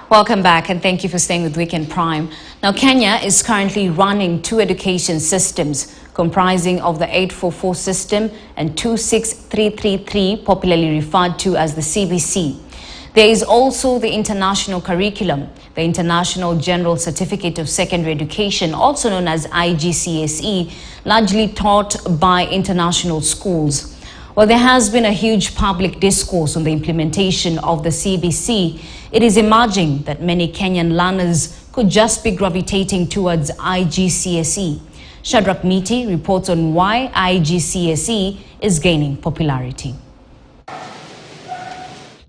Welcome back and thank you for staying with Weekend Prime. Now, Kenya is currently running two education systems comprising of the 844 system and 26333, popularly referred to as the CBC. There is also the international curriculum, the International General Certificate of Secondary Education, also known as IGCSE, largely taught by international schools. Well, there has been a huge public discourse on the implementation of the CBC. It is emerging that many Kenyan learners could just be gravitating towards IGCSE. Shadrach Miti reports on why IGCSE is gaining popularity.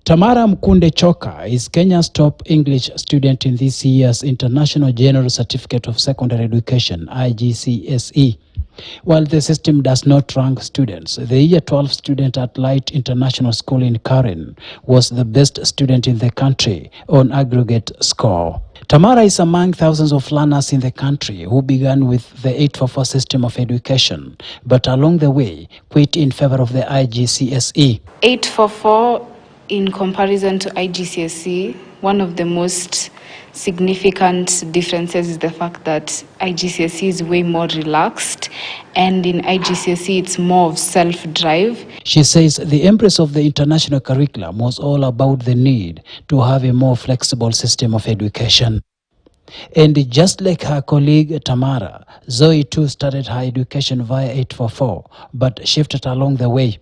Tamara Mkunde Choka is Kenya's top English student in this year's International General Certificate of Secondary Education, IGCSE. While the system does not rank students, the Year 12 student at Light International School in Karen was the best student in the country on aggregate score. Tamara is among thousands of learners in the country who began with the 844 system of education, but along the way quit in favor of the IGCSE. 844 in comparison to IGCSE, one of the most significant differences is the fact that IGCSE is way more relaxed, and in IGCSE it's more of self-drive. She says the embrace of the international curriculum was all about the need to have a more flexible system of education. And just like her colleague Tamara, Zoe too started her education via 844, but shifted along the way.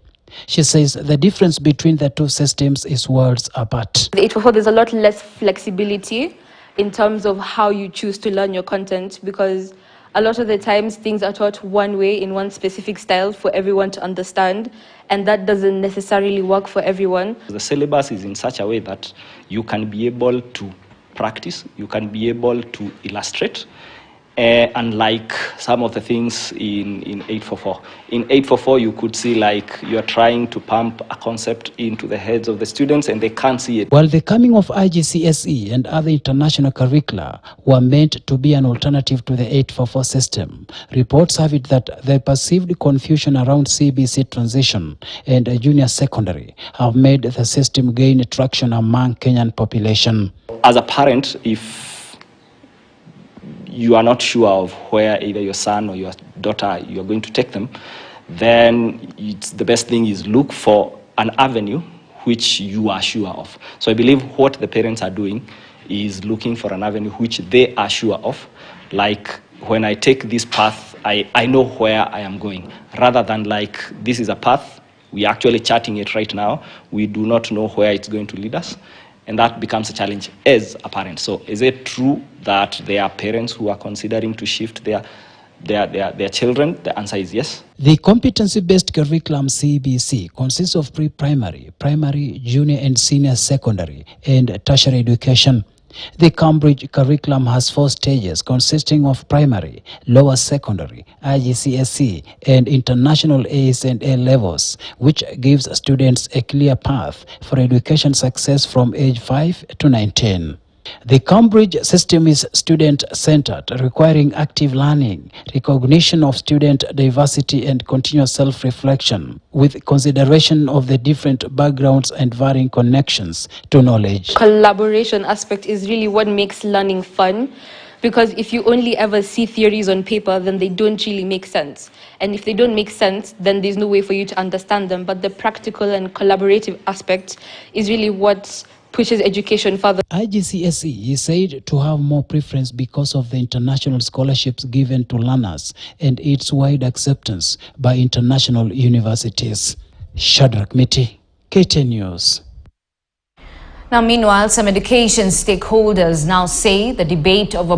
She says the difference between the two systems is worlds apart. The 844, there's a lot less flexibility in terms of how you choose to learn your content, because a lot of the times things are taught one way in one specific style for everyone to understand, and that doesn't necessarily work for everyone. The syllabus is in such a way that you can be able to practice, you can be able to illustrate, unlike some of the things in 844. In 844, you could see like you're trying to pump a concept into the heads of the students and they can't see it. While the coming of IGCSE and other international curricula were meant to be an alternative to the 844 system, reports have it that the perceived confusion around CBC transition and junior secondary have made the system gain traction among Kenyan population. As a parent, if you are not sure of where either your son or your daughter you are going to take them, then the best thing is look for an avenue which you are sure of. So I believe what the parents are doing is looking for an avenue which they are sure of. Like when I take this path, I know where I am going, rather than like this is a path, we're actually charting it right now, we do not know where it's going to lead us. And that becomes a challenge as a parent. So is it true that there are parents who are considering to shift their children? The answer is yes. The competency-based curriculum CBC consists of pre-primary, primary, junior and senior secondary, and tertiary education. The Cambridge curriculum has 4 stages consisting of primary, lower secondary, IGCSE, and international A's and A levels, which gives students a clear path for education success from age 5 to 19. The Cambridge system is student-centered, requiring active learning, recognition of student diversity and continuous self-reflection, with consideration of the different backgrounds and varying connections to knowledge. Collaboration aspect is really what makes learning fun, because if you only ever see theories on paper, then they don't really make sense. And if they don't make sense, then there's no way for you to understand them. But the practical and collaborative aspect is really what pushes education further. IGCSE is said to have more preference because of the international scholarships given to learners and its wide acceptance by international universities. Shadrach Miti, KTN News. Now, meanwhile, some education stakeholders now say the debate of